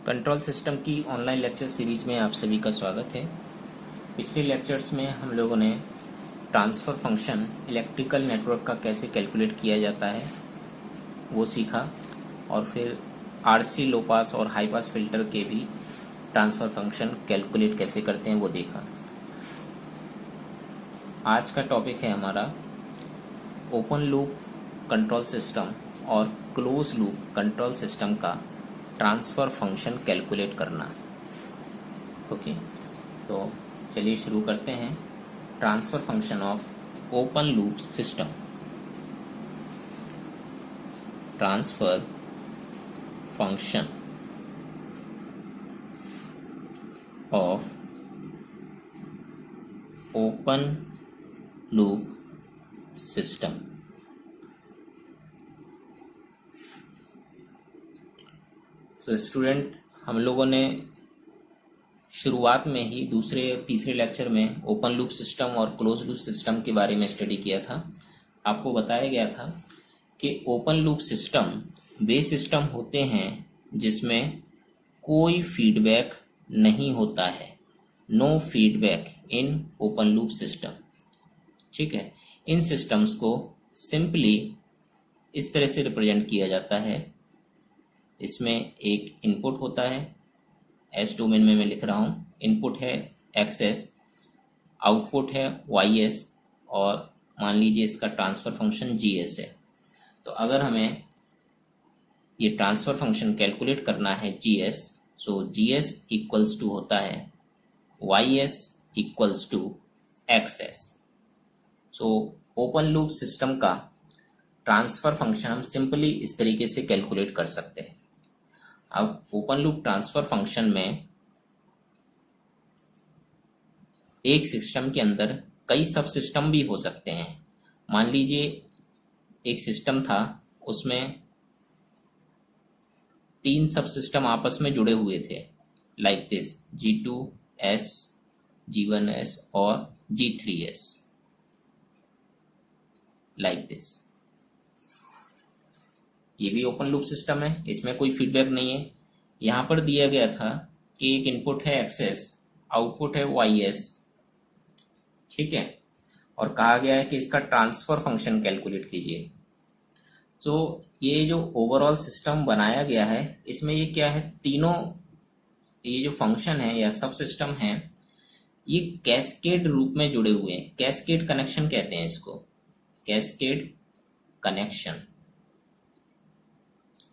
Control system की online lecture series में आप सभी का स्वागत है। पिछले लेक्चर्स में हम लोगों ने ट्रांसफ़र फंक्शन इलेक्ट्रिकल नेटवर्क का कैसे कैलकुलेट किया जाता है वो सीखा, और फिर आरसी लो पास और हाई पास फिल्टर के भी ट्रांसफ़र फंक्शन कैलकुलेट कैसे करते हैं वो देखा। आज का टॉपिक है हमारा ओपन लूप कंट्रोल सिस्टम और क्लोज लूप कंट्रोल सिस्टम का ट्रांसफ़र फंक्शन कैलकुलेट करना। ओके, तो चलिए शुरू करते हैं। Transfer function of open loop system. Transfer function of open loop system. तो स्टूडेंट, हम लोगों ने शुरुआत में ही दूसरे तीसरे लेक्चर में ओपन लूप सिस्टम और क्लोज लूप सिस्टम के बारे में स्टडी किया था। आपको बताया गया था कि ओपन लूप सिस्टम वे सिस्टम होते हैं जिसमें कोई फीडबैक नहीं होता है, no feedback in open loop system. ठीक है, इन सिस्टम्स को सिंपली इस तरह से रिप्रेजेंट किया जाता है। इसमें एक इनपुट होता है, एस डोमेन में मैं लिख रहा हूँ। इनपुट है एक्स एस, आउटपुट है वाई एस, और मान लीजिए इसका ट्रांसफ़र फंक्शन जी एस है। तो अगर हमें ये ट्रांसफ़र फंक्शन कैलकुलेट करना है G S, so G S equals to होता है Y S equals to X S. So open loop system का ट्रांसफ़र फंक्शन हम सिंपली इस तरीके से कैलकुलेट कर सकते हैं। अब ओपन लूप ट्रांसफ़र फंक्शन में एक सिस्टम के अंदर कई सब सिस्टम भी हो सकते हैं। मान लीजिए एक सिस्टम था, उसमें 3 सब सिस्टम आपस में जुड़े हुए थे, लाइक दिस G2S, G1S और G3S, लाइक दिस। ये भी ओपन लूप सिस्टम है, इसमें कोई फीडबैक नहीं है। यहाँ पर दिया गया था कि एक इनपुट है एक्स एस, आउटपुट है वाई एस, ठीक है, और कहा गया है कि इसका ट्रांसफ़र फंक्शन कैलकुलेट कीजिए। तो ये जो ओवरऑल सिस्टम बनाया गया है, इसमें ये क्या है, तीनों ये जो फंक्शन है या सब सिस्टम है, ये कैस्केड रूप में जुड़े हुए हैं। कैस्केड कनेक्शन कहते हैं इसको, cascade connection,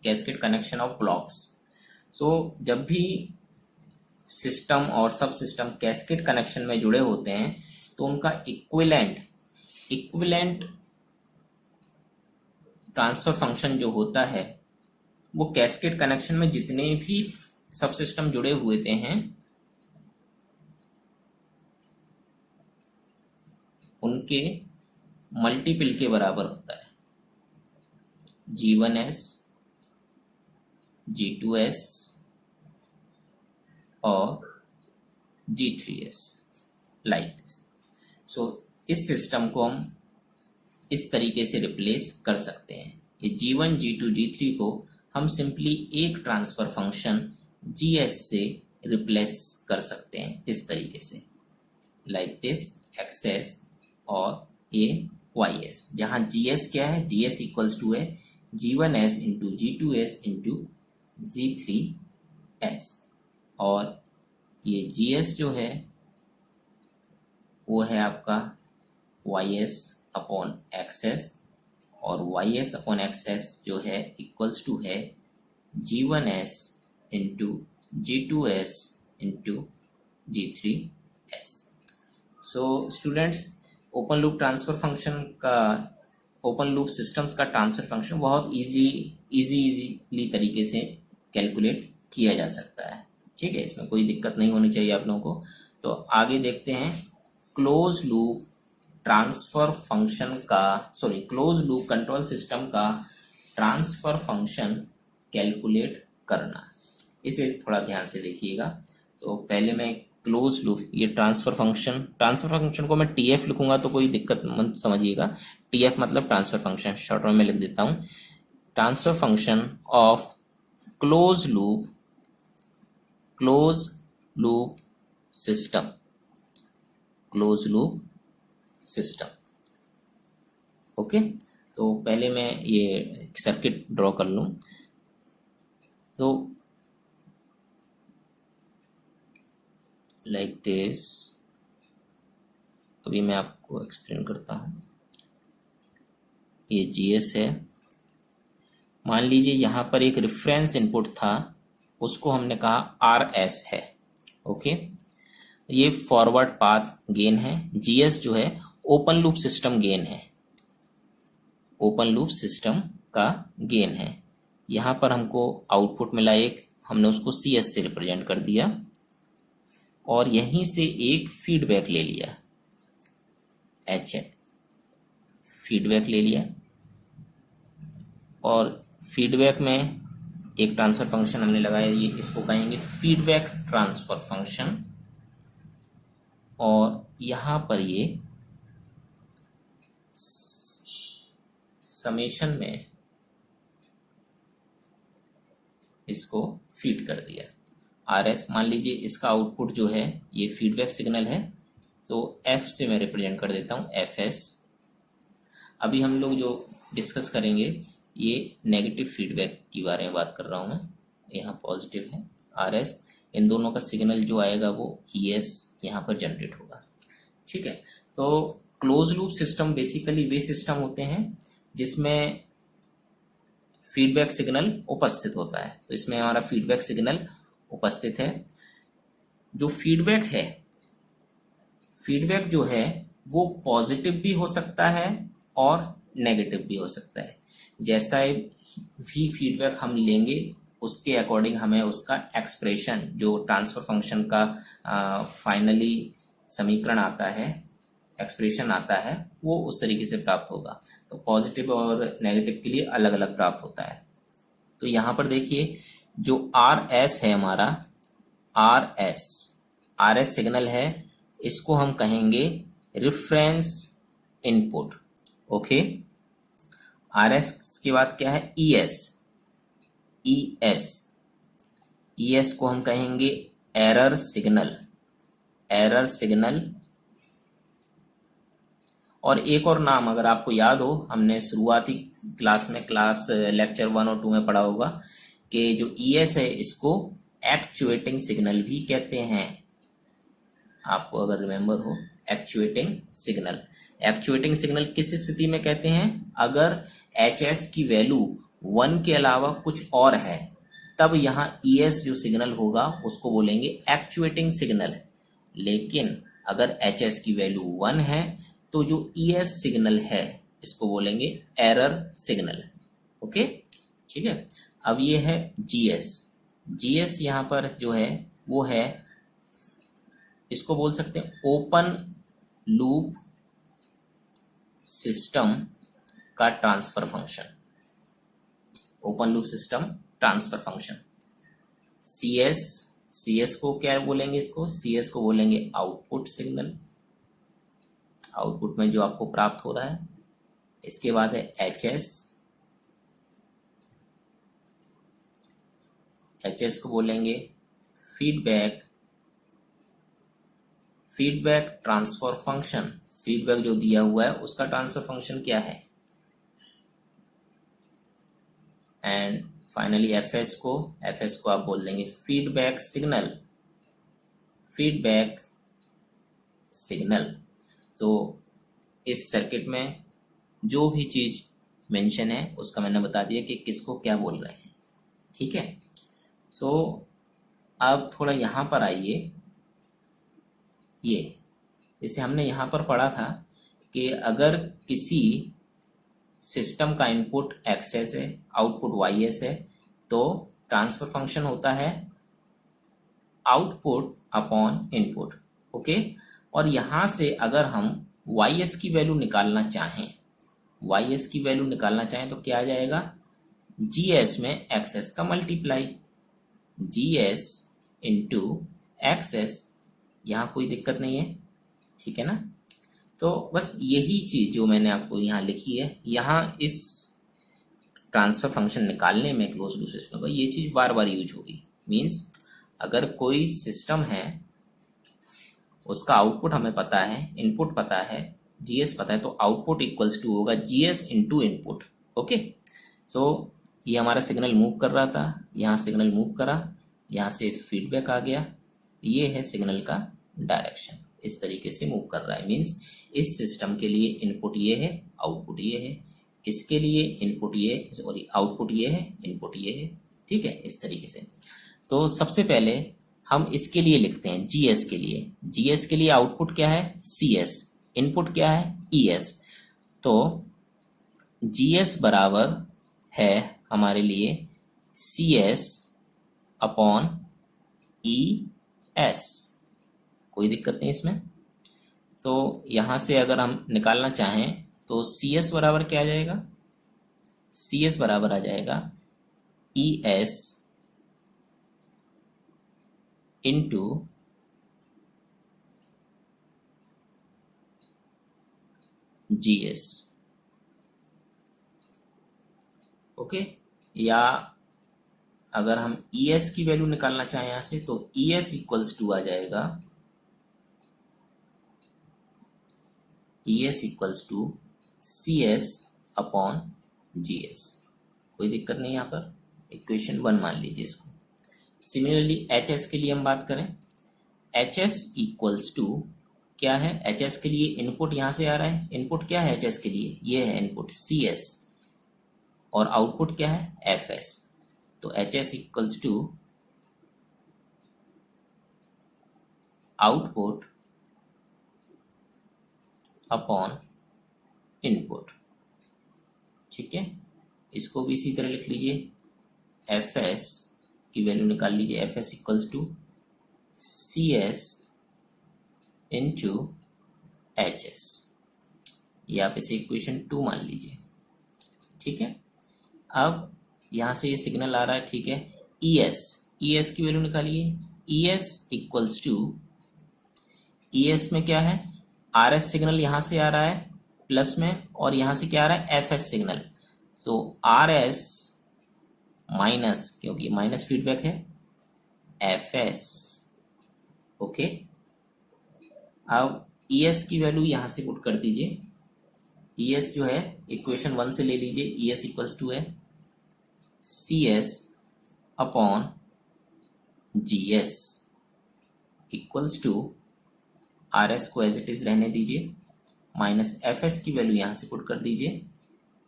cascade connection of blocks. So जब भी सिस्टम और सब सिस्टम कैस्केड कनेक्शन में जुड़े होते हैं तो उनका इक्विवेलेंट ट्रांसफर फंक्शन जो होता है वो कैस्केड कनेक्शन में जितने भी सब सिस्टम जुड़े हुए हैं उनके मल्टीपल के बराबर होता है। G1S, G2S और G3S, लाइक दिस। सो इस सिस्टम को हम इस तरीके से रिप्लेस कर सकते हैं। ये G1, G2, G3 को हम सिंपली एक ट्रांसफ़र फंक्शन GS से रिप्लेस कर सकते हैं इस तरीके से, लाइक दिस, XS और ये YS, जहाँ GS क्या है, GS इक्वल्स टू है G1S into G2S into G3S, और ये GS जो है वो है आपका YS अपॉन XS, और YS अपॉन XS जो है इक्वल्स टू है G1S into G2S into G3S। So students, open loop transfer function का, ओपन लूप सिस्टम्स का ट्रांसफ़र फंक्शन बहुत इजीली तरीके से कैलकुलेट किया जा सकता है। ठीक है, इसमें कोई दिक्कत नहीं होनी चाहिए आप लोगों को। तो आगे देखते हैं क्लोज लूप ट्रांसफ़र फंक्शन का, क्लोज लूप कंट्रोल सिस्टम का ट्रांसफ़र फंक्शन कैलकुलेट करना। इसे थोड़ा ध्यान से देखिएगा। तो पहले मैं क्लोज लूप, ये ट्रांसफ़र फंक्शन को मैं TF लिखूंगा तो कोई दिक्कत मत समझिएगा। TF मतलब ट्रांसफ़र फंक्शन, शॉर्ट में लिख देता हूँ। Transfer function of close loop close loop system, close loop system. Okay, तो पहले मैं ये सर्किट ड्रॉ कर लूँ। तो लाइक दिस, अभी मैं आपको एक्सप्लेन करता हूँ। ये जीएस है, मान लीजिए यहाँ पर एक रेफरेंस इनपुट था, उसको हमने कहा आरएस है। ओके, ये फॉरवर्ड पाथ गेन है। जीएस जो है ओपन लूप सिस्टम गेन है, ओपन लूप सिस्टम का गेन है। यहाँ पर हमको आउटपुट मिला एक, हमने उसको सीएस से रिप्रेजेंट कर दिया और यहीं से एक फीडबैक ले लिया, एच फीडबैक ले लिया, और फीडबैक में एक ट्रांसफर फंक्शन हमने लगाया, ये इसको कहेंगे फीडबैक ट्रांसफर फंक्शन। और यहाँ पर ये समेशन में इसको फीड कर दिया आरएस। मान लीजिए इसका आउटपुट जो है ये फीडबैक सिग्नल है, तो एफ से मैं रिप्रेजेंट कर देता हूँ, एफ एस। अभी हम लोग जो डिस्कस करेंगे ये नेगेटिव फीडबैक की बारे में बात कर रहा हूँ मैं, यहाँ पॉजिटिव है आर एस। इन दोनों का सिग्नल जो आएगा वो ई एस यहाँ पर जनरेट होगा। ठीक है, तो क्लोज लूप सिस्टम बेसिकली वे सिस्टम होते हैं जिसमें फीडबैक सिग्नल उपस्थित होता है। तो इसमें हमारा फीडबैक सिग्नल उपस्थित है। जो फीडबैक है, फीडबैक जो है वो पॉजिटिव भी हो सकता है और नेगेटिव भी हो सकता है। जैसा भी फीडबैक हम लेंगे उसके अकॉर्डिंग हमें उसका एक्सप्रेशन, जो ट्रांसफर फंक्शन का फाइनली समीकरण आता है, एक्सप्रेशन आता है, वो उस तरीके से प्राप्त होगा। तो पॉजिटिव और नेगेटिव के लिए अलग अलग प्राप्त होता है। तो यहाँ पर देखिए जो आर एस है हमारा, आर एस सिग्नल है, इसको हम कहेंगे reference input. Okay, R S के बाद क्या है, ई एस को हम कहेंगे एरर सिग्नल, और एक और नाम अगर आपको याद हो, हमने शुरुआती क्लास में लेक्चर 1 और 2 में पढ़ा होगा कि जो ईएस है इसको एक्चुएटिंग सिग्नल भी कहते हैं। आपको अगर रिमेंबर हो, एक्चुएटिंग सिग्नल किस स्थिति में कहते हैं, अगर एच एस की वैल्यू 1 के अलावा कुछ और है, तब यहाँ ईएस जो सिग्नल होगा उसको बोलेंगे एक्चुएटिंग सिग्नल। लेकिन अगर एच एस की वैल्यू 1 है तो जो ईएस सिग्नल है इसको बोलेंगे एरर सिग्नल। ओके, ठीक है। अब ये है जीएस यहाँ पर जो है वो है, इसको बोल सकते हैं ओपन लूप सिस्टम का transfer function, open loop system transfer function. CS को क्या बोलेंगे, इसको सीएस को बोलेंगे आउटपुट सिग्नल, आउटपुट में जो आपको प्राप्त हो रहा है। इसके बाद है एचएस को बोलेंगे फीडबैक ट्रांसफर फंक्शन। फीडबैक जो दिया हुआ है उसका ट्रांसफर फंक्शन क्या है। एंड फाइनली एफएस को आप बोल देंगे फीडबैक सिग्नल। सो इस सर्किट में जो भी चीज मेंशन है उसका मैंने बता दिया कि किसको क्या बोल रहे हैं। ठीक है, सो अब थोड़ा यहाँ पर आइए। ये जैसे हमने यहाँ पर पढ़ा था कि अगर किसी सिस्टम का इनपुट एक्स है, आउटपुट वाई एस है, तो ट्रांसफर फंक्शन होता है आउटपुट अपॉन इनपुट। ओके, और यहाँ से अगर हम वाई एस की वैल्यू निकालना चाहें, तो क्या आ जाएगा, जी एस में एक्स एस का multiply, G S into x S. यहाँ कोई दिक्कत नहीं है, ठीक है ना। तो बस यही चीज जो मैंने आपको यहाँ लिखी है, यहाँ इस ट्रांसफर फंक्शन निकालने में क्लोज लूप सिस्टम का ये चीज बार बार यूज होगी। मींस अगर कोई सिस्टम है, उसका आउटपुट हमें पता है, इनपुट पता है, जीएस पता है, तो आउटपुट इक्वल्स टू होगा जीएस इनटू इनपुट। ओके, सो ये हमारा सिग्नल मूव कर रहा था, यहाँ सिग्नल मूव करा, यहाँ से फीडबैक आ गया, ये है सिग्नल का डायरेक्शन, इस तरीके से मूव कर रहा है। मीन्स इस सिस्टम के लिए इनपुट ये है, आउटपुट ये है, इसके लिए इनपुट ये, सॉरी आउटपुट ये है, इनपुट ये है। ठीक है, इस तरीके से। तो सबसे पहले हम इसके लिए लिखते हैं, जीएस के लिए। जीएस के लिए आउटपुट क्या है, सीएस, इनपुट क्या है, ईएस। तो जीएस बराबर है हमारे लिए सीएस अपॉन ई एस। कोई दिक्कत नहीं इसमें। तो यहाँ से अगर हम निकालना चाहें तो सी एस बराबर क्या आ जाएगा, सी एस बराबर आ जाएगा ई एस इंटू जी एस। ओके, या अगर हम ई एस की वैल्यू निकालना चाहें यहाँ से तो ई एस इक्वल्स टू आ जाएगा E S equals to C S upon G S. कोई दिक्कत नहीं यहाँ पर, इक्वेशन 1 मान लीजिए इसको। सिमिलरली एच एस के लिए हम बात करें, एच एस इक्वल्स टू क्या है, एच एस के लिए इनपुट यहाँ से आ रहा है, इनपुट क्या है एच एस के लिए, ये है इनपुट सी एस, और आउटपुट क्या है एफ एस। तो H S equals to output upon input. ठीक है, इसको भी इसी तरह लिख लीजिए, एफ एस की वैल्यू निकाल लीजिए, F S equals to C S into H S, ये आप इसे इक्वेशन 2 मान लीजिए। ठीक है, अब यहाँ से ये सिग्नल आ रहा है, ठीक है, ई एस, ई एस की वैल्यू निकालिए, E S equals to, E S में क्या है, आर एस सिग्नल यहाँ से आ रहा है प्लस में, और यहाँ से क्या आ रहा है एफ एस सिग्नल। सो आर एस माइनस, क्योंकि माइनस फीडबैक है, एफ एस। ओके, अब ई एस की वैल्यू यहाँ से पुट कर दीजिए, ई एस जो है इक्वेशन 1 से ले लीजिए, ई एस इक्वल्स टू है C S upon G S equals to, R S को एज इट इज रहने दीजिए, माइनस एफ एस की वैल्यू यहाँ से पुट कर दीजिए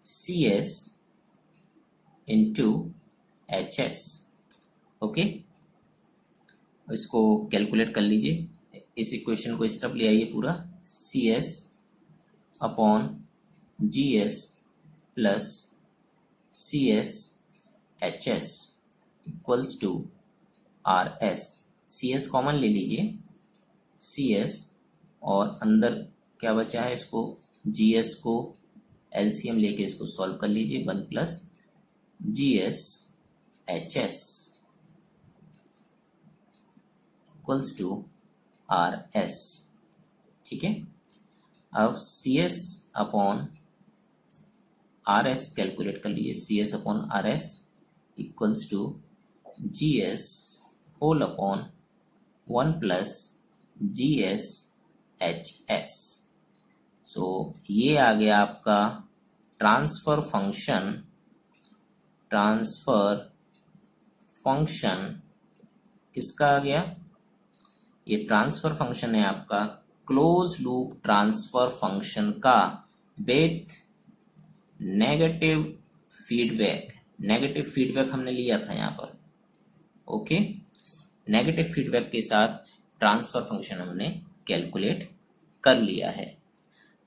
C S into H S. Okay, इसको कैलकुलेट कर लीजिए, इस इक्वेशन को इस तरफ ले आइए पूरा, C S upon G S plus C S H S equals to R S. C S common ले लीजिए, सी एस, और अंदर क्या बचा है, इसको जी एस को एलसीएम लेके इसको सॉल्व कर लीजिए, 1 plus G S H S equals to R S. ठीक है, अब C S upon R S calculate कर लीजिए, C S upon R S equals to G S whole upon 1 plus G S H S. So ये आ गया आपका transfer function, transfer function किसका आ गया, ये ट्रांसफर फंक्शन है आपका क्लोज लूप ट्रांसफर फंक्शन का with negative feedback. Negative feedback हमने लिया था यहाँ पर। ओके, नेगेटिव फीडबैक के साथ ट्रांसफर फंक्शन हमने कैलकुलेट कर लिया है।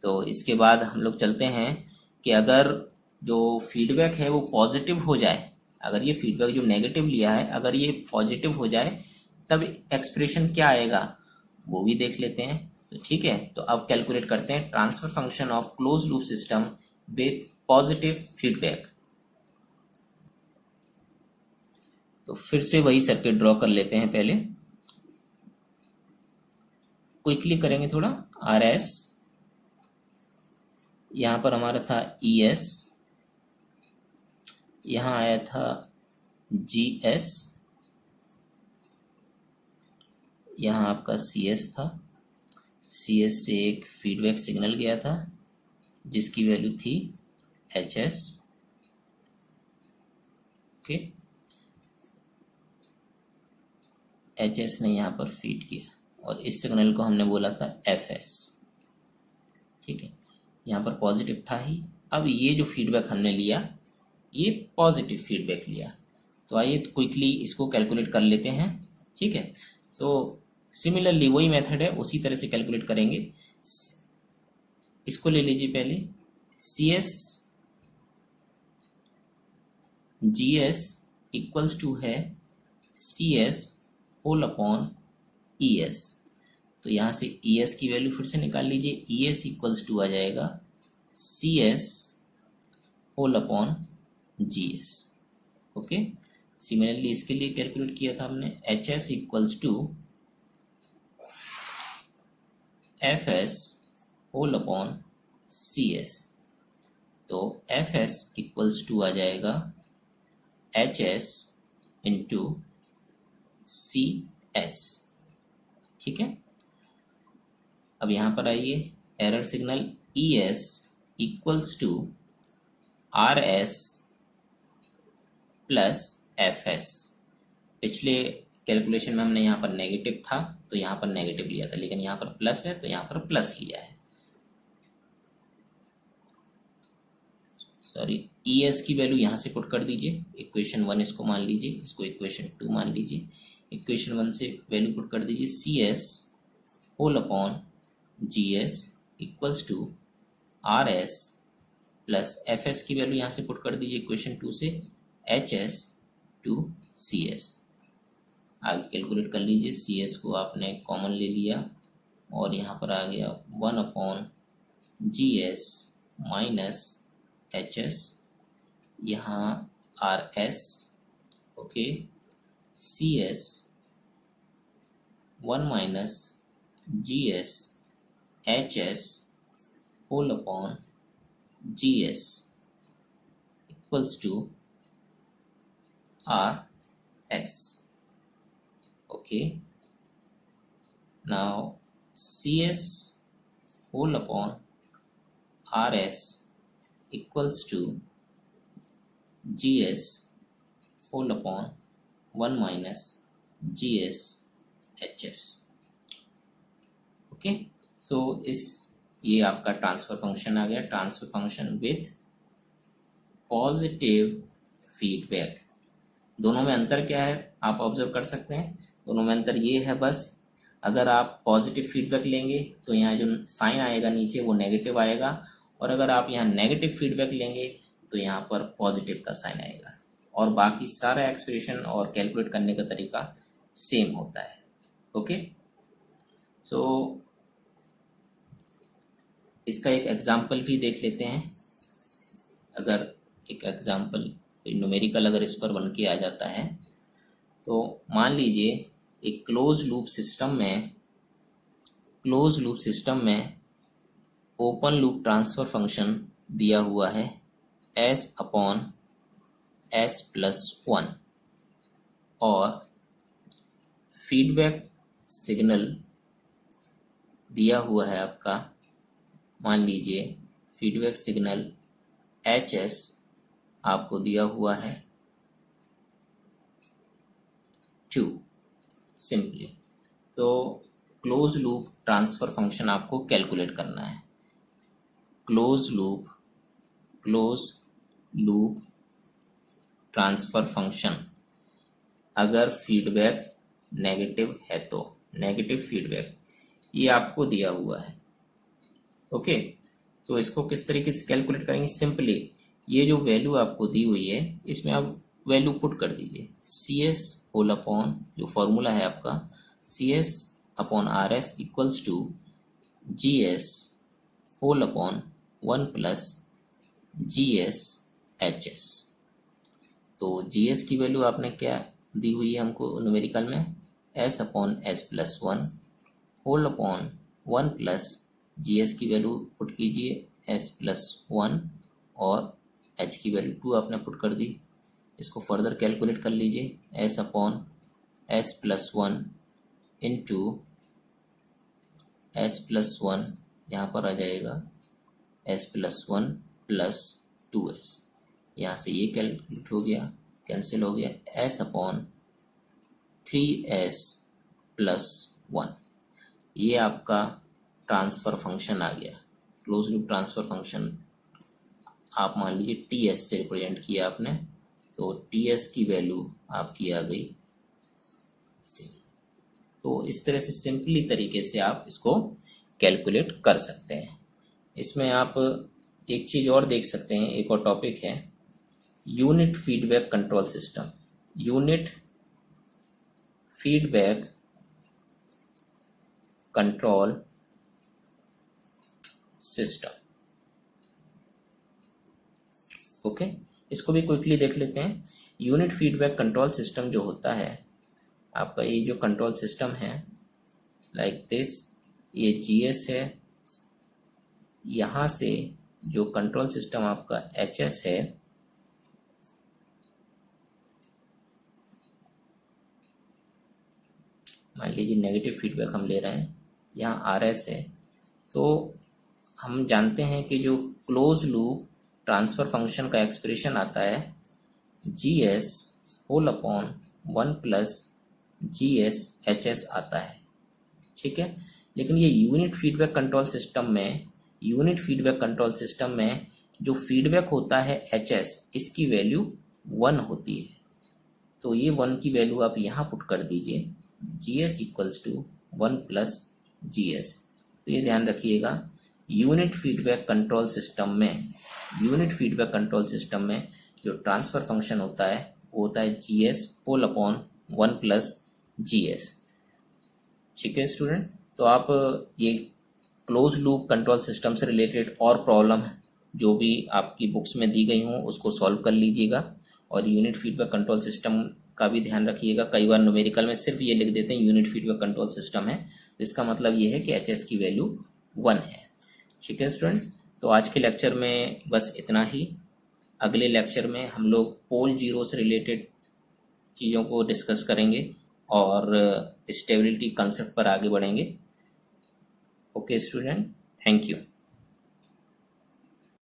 तो इसके बाद हम लोग चलते हैं कि अगर जो फीडबैक है वो पॉजिटिव हो जाए, अगर ये फीडबैक जो नेगेटिव लिया है अगर ये पॉजिटिव हो जाए तब एक्सप्रेशन क्या आएगा वो भी देख लेते हैं। तो ठीक है, तो अब कैलकुलेट करते हैं transfer function of close loop system with positive feedback. तो फिर से वही सर्किट ड्रॉ कर लेते हैं, पहले क्विकली करेंगे थोड़ा। आर एस, यहाँ पर हमारा था ई एस, यहाँ आया था जी एस, यहाँ आपका सी एस था, सी एस से एक फीडबैक सिग्नल गया था जिसकी वैल्यू थी H S. Okay, H S ने यहाँ पर फीड किया और इस सिग्नल को हमने बोला था एफ एस। ठीक है, यहाँ पर पॉजिटिव था ही। अब ये जो फीडबैक हमने लिया ये पॉजिटिव फीडबैक लिया, तो आइए क्विकली इसको कैलकुलेट कर लेते हैं। ठीक है, सो सिमिलरली वही मेथड है, उसी तरह से कैलकुलेट करेंगे। इसको ले लीजिए पहले, C S G S equals to है C S whole upon E S. तो यहाँ से ई एस की वैल्यू फिर से निकाल लीजिए, ई एस इक्वल्स टू आ जाएगा C S whole upon G S. Okay, similarly इसके लिए कैलकुलेट किया था हमने, H S equals to F S whole upon C S. तो एफ एस इक्वल्स टू आ जाएगा H S into C S. ठीक है, अब यहाँ पर आइए, error signal E S equals to R S plus F S. पिछले कैलकुलेशन में हमने यहाँ पर नेगेटिव था तो यहाँ पर नेगेटिव लिया था, लेकिन यहाँ पर प्लस है तो यहाँ पर प्लस लिया है। सॉरी, ई एस की वैल्यू यहाँ से पुट कर दीजिए, इक्वेशन 1 इसको मान लीजिए, इसको इक्वेशन 2 मान लीजिए। इक्वेशन 1 से वैल्यू पुट कर दीजिए C S whole upon G S equals to R S plus F S की वैल्यू यहाँ से पुट कर दीजिए इक्वेशन 2 से H S to C S. आगे कैलकुलेट कर लीजिए, सी एस को आपने कॉमन ले लिया और यहाँ पर आ गया 1 upon G S minus H S, यहाँ R S. Okay, C S 1 minus G S H S whole upon G S equals to R S. Okay, now C S whole upon RS equals to GS whole upon 1 minus GS HS। Okay, सो ये आपका transfer function आ गया, transfer function with positive feedback. दोनों में अंतर क्या है आप observe कर सकते हैं, दोनों में अंतर ये है बस, अगर आप पॉजिटिव फीडबैक लेंगे तो यहाँ जो साइन आएगा नीचे वो नेगेटिव आएगा, और अगर आप यहाँ नेगेटिव फीडबैक लेंगे तो यहाँ पर पॉजिटिव का साइन आएगा, और बाकी सारा एक्सप्रेशन और कैलकुलेट करने का तरीका सेम होता है। ओके, सो इसका एक एग्जाम्पल भी देख लेते हैं। अगर एक एग्जाम्पल कोई न्यूमेरिकल अगर इस पर बन के आ जाता है, तो मान लीजिए एक क्लोज लूप सिस्टम में ओपन लूप ट्रांसफर फंक्शन दिया हुआ है s अपॉन s प्लस 1, और फीडबैक सिग्नल दिया हुआ है आपका, मान लीजिए फीडबैक सिग्नल hs आपको दिया हुआ है 2 सिंपली। तो क्लोज लूप ट्रांसफर फंक्शन आपको कैलकुलेट करना है। क्लोज लूप ट्रांसफर फंक्शन, अगर फीडबैक नेगेटिव है तो नेगेटिव फीडबैक ये आपको दिया हुआ है। ओके, तो इसको किस तरीके से कैलकुलेट करेंगे, सिंपली ये जो वैल्यू आपको दी हुई है इसमें आप वैल्यू पुट कर दीजिए, सी एस होल अपॉन जो फॉर्मूला है आपका C S upon R S equals to G S whole upon 1 plus G S H S. तो जी एस की वैल्यू आपने क्या दी हुई है हमको न्यूमेरिकल में, S upon S plus 1 whole upon 1 plus G S की वैल्यू पुट कीजिए एस प्लस 1, और एच की वैल्यू 2 आपने पुट कर दी। इसको फर्दर कैलकुलेट कर लीजिए, S upon S plus 1 into S plus one, यहाँ पर आ जाएगा S plus one plus 2s। यहाँ से ये कैलकुलेट हो गया, कैंसिल हो गया, S upon 3s plus one. ये आपका ट्रांसफ़र फंक्शन आ गया, क्लोज लूप ट्रांसफ़र फंक्शन। आप मान लीजिए टी एस से रिप्रेजेंट किया आपने, तो टी एस की वैल्यू आपकी आ गई। तो इस तरह से सिंपली तरीके से आप इसको कैलकुलेट कर सकते हैं। इसमें आप एक चीज़ और देख सकते हैं, एक और टॉपिक है unit feedback control system. Unit feedback control system, okay. इसको भी क्विकली देख लेते हैं। यूनिट फीडबैक कंट्रोल सिस्टम जो होता है आपका, ये जो कंट्रोल सिस्टम है लाइक दिस, ये जीएस है। यहाँ से जो कंट्रोल सिस्टम आपका एचएस है, मान लीजिए नेगेटिव फीडबैक हम ले रहे हैं, यहाँ आरएस है। तो हम जानते हैं कि जो क्लोज लूप ट्रांसफ़र फंक्शन का एक्सप्रेशन आता है G S whole upon 1 plus G S H S आता है, ठीक है। लेकिन ये यूनिट फीडबैक कंट्रोल सिस्टम में, यूनिट फीडबैक कंट्रोल सिस्टम में जो फीडबैक होता है एच एस, इसकी वैल्यू 1 होती है। तो ये 1 की वैल्यू आप यहाँ पुट कर दीजिए, G S equals to 1 plus G S. तो ये ध्यान रखिएगा, यूनिट फीडबैक कंट्रोल सिस्टम में, यूनिट फीडबैक कंट्रोल सिस्टम में जो ट्रांसफ़र फंक्शन होता है वो होता है G S whole upon 1 plus G S, ठीक है स्टूडेंट। तो आप ये क्लोज लूप कंट्रोल सिस्टम से रिलेटेड और प्रॉब्लम जो भी आपकी बुक्स में दी गई हों उसको सॉल्व कर लीजिएगा, और यूनिट फीडबैक कंट्रोल सिस्टम का भी ध्यान रखिएगा। कई बार न्यूमेरिकल में सिर्फ ये लिख देते हैं यूनिट फीडबैक कंट्रोल सिस्टम है, इसका मतलब ये है कि एच एस की वैल्यू 1 है, ठीक है स्टूडेंट। तो आज के लेक्चर में बस इतना ही। अगले लेक्चर में हम लोग पोल जीरो से रिलेटेड चीज़ों को डिस्कस करेंगे और स्टेबिलिटी कंसेप्ट पर आगे बढ़ेंगे। Okay student, thank you.